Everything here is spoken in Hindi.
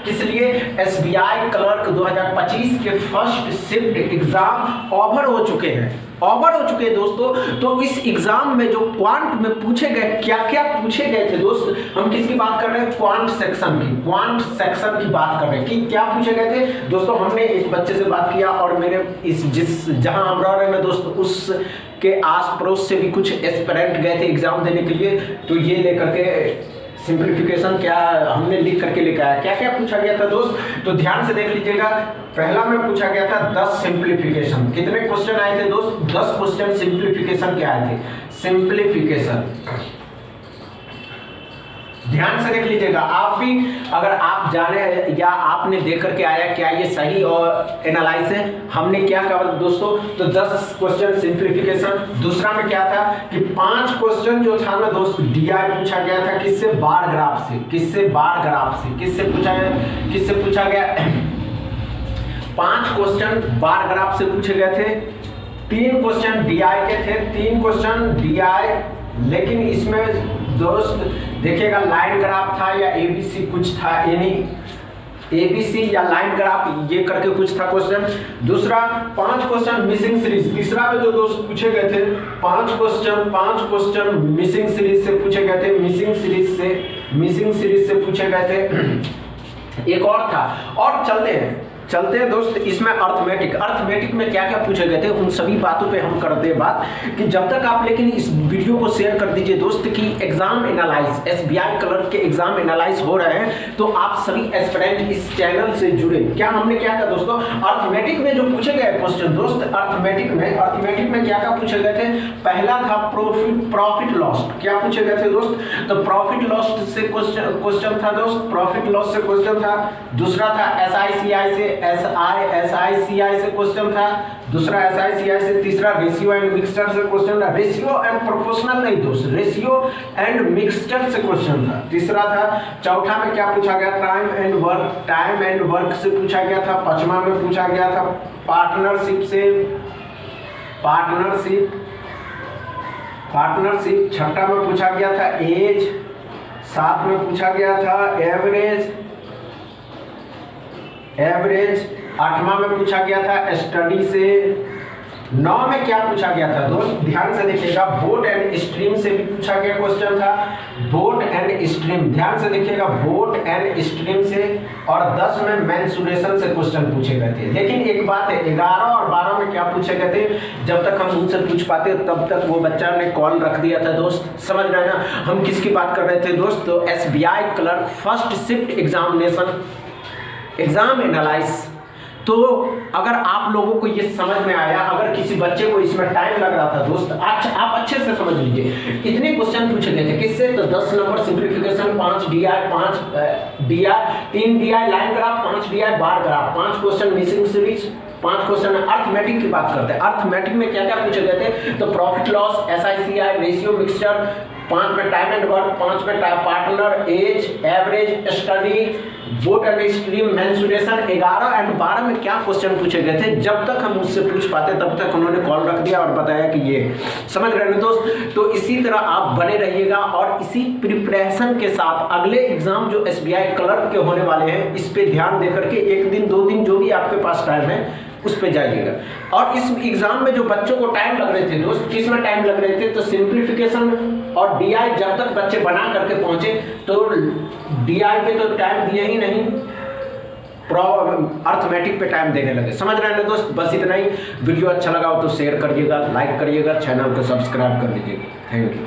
किस लिए? एसबीआई क्लर्क 2025 के फर्स्ट शिफ्ट एग्जाम ओवर हो चुके हैं दोस्तों। तो इस एग्जाम में जो क्वांट में पूछे गए, क्या क्या पूछे गए थे दोस्त, हम किसकी बात कर रहे हैं? क्वांट सेक्शन की बात कर रहे हैं कि क्या पूछे गए थे दोस्तों। हमने एक बच्चे से बात किया और मेरे जहां हम रह रहे हैं दोस्त, उस के आस पड़ोस से भी कुछ एस्पिरेंट गए थे एग्जाम देने के लिए। तो ये लेकर के सिंप्लीफिकेशन क्या हमने लिख करके लेकर आया, क्या क्या पूछा गया था दोस्त, तो ध्यान से देख लीजिएगा। पहला में पूछा गया था 10 सिंप्लीफिकेशन। कितने क्वेश्चन आए थे दोस्त? 10 क्वेश्चन सिंप्लीफिकेशन के आए थे। सिंप्लीफिकेशन ध्यान से देख लीजिएगा। आप भी अगर आप जाने या आपने देख करके आया क्या ये सही और एनालाइज है, हमने क्या कहा दोस्तों, तो 10 क्वेश्चन सिंप्लीफिकेशन। दूसरा में क्या था कि 5 क्वेश्चन जो था ना दोस्त, डीआई पूछा गया था। किससे? बार ग्राफ से। किससे? बार ग्राफ से। किससे पूछा गया 5 क्वेश्चन बार ग्राफ से पूछे गए थे। 3 क्वेश्चन डीआई के थे, 3 क्वेश्चन डीआई, लेकिन इसमें दोस्त देखिएगा लाइन ग्राफ था या एबीसी कुछ था, यानी एबीसी या लाइन ग्राफ ये करके कुछ था क्वेश्चन। दूसरा 5 क्वेश्चन मिसिंग सीरीज। तीसरा में जो दोस्त पूछे गए थे 5 क्वेश्चन मिसिंग सीरीज से पूछे गए थे। मिसिंग सीरीज से पूछे गए थे। एक और था, और चलते हैं दोस्त इसमें अर्थमेटिक में क्या क्या पूछे गए थे, उन सभी बातों पे हम करते हैं बात। कि जब तक आप लेकिन इस वीडियो को शेयर कर दीजिए दोस्त कि एग्जाम एनालाइज, एसबीआई क्लर्क के एग्जाम एनालाइज हो रहे हैं, तो आप सभी एस्पिरेंट इस चैनल से जुड़े। क्या हमने क्या किया दोस्तों, अर्थमेटिक में जो पूछे गए क्वेश्चन दोस्त, अर्थमेटिक में क्या क्या पूछे गए थे। पहला था प्रॉफिट लॉस। क्या पूछे गए थे दोस्त, तो प्रॉफिट लॉस से क्वेश्चन था दोस्त, प्रॉफिट लॉस से क्वेश्चन था। दूसरा था एसआईसीआई से, एसआईसीआई से क्वेश्चन था। दूसरा एसआईसीआई से। तीसरा रेशियो एंड मिक्सचर से क्वेश्चन था। रेशियो एंड प्रोपोर्शनल नहीं दोस्त, रेशियो एंड मिक्सचर से क्वेश्चन था। तीसरा था। चौथा में क्या पूछा गया, टाइम एंड वर्क से पूछा गया था। पांचवा में पूछा गया था पार्टनरशिप से, पार्टनरशिप। छठा में पूछा गया था एज। 7 में पूछा गया था एवरेज। 8वां में पूछा गया था स्टडी से। 9 में क्या पूछा गया था दोस्त, ध्यान से देखिएगा, वोट एंड स्ट्रीम से भी पूछा गया क्वेश्चन था। वोट एंड स्ट्रीम, ध्यान से देखिएगा, वोट एंड स्ट्रीम से। और 10 में मेंसुरेशन से क्वेश्चन पूछे गए थे। लेकिन एक बात है, 11 और 12 में क्या पूछे गए थे, जब तक हम उनसे पूछ पाते तब तक वो बच्चा ने कॉल रख दिया था दोस्त। समझ रहे हैं ना हम किसकी बात कर रहे थे दोस्त, तो SBI clerk first shift exam analyse. तो अगर आप लोगों को ये समझ में आया, अगर किसी बच्चे को इसमें टाइम लग रहा था दोस्त, आप अच्छे से समझ लीजिए। इतने क्वेश्चन पूछे गए थे किससे, तो 10 number simplification, 5 DI, 3 DI line graph, 5 DI bar graph, 5 question missing series, 5 question arithmetic की बात करते हैं। अर्थमेटिक में क्या क्या पूछे गए थे, तो profit loss, SI CI, ratio, mixture. 5 में टाइम एंड वर्क, 5 में partner, age, average, study, boat and stream, mensuration. 11 and 12 में क्या क्वेश्चन पूछे गए थे, जब तक हम उससे पूछ पाते तब तक उन्होंने कॉल रख दिया और बताया कि ये। समझ रहे हैं दोस्त, तो इसी तरह आप बने रहिएगा और इसी प्रिपरेशन के साथ अगले एग्जाम जो एसबीआई क्लर्क के होने वाले हैं, इस पे ध्यान देकर के 1 दिन 2 दिन जो भी आपके पास टाइम है उस पे जाइएगा। और इस एग्जाम में जो बच्चों को टाइम लग रहे थे दोस्त, किस में टाइम लग रहे थे, तो सिंप्लीफिकेशन और डीआई जब तक बच्चे बना करके पहुंचे, तो डीआई पे तो टाइम दिए ही नहीं, अर्थमेटिक पे टाइम देने लगे। समझ रहे हैं दोस्त, बस इतना ही। वीडियो अच्छा लगा हो तो शेयर करिएगा, लाइक करिएगा, चैनल को सब्सक्राइब कर लीजिएगा। Thank you.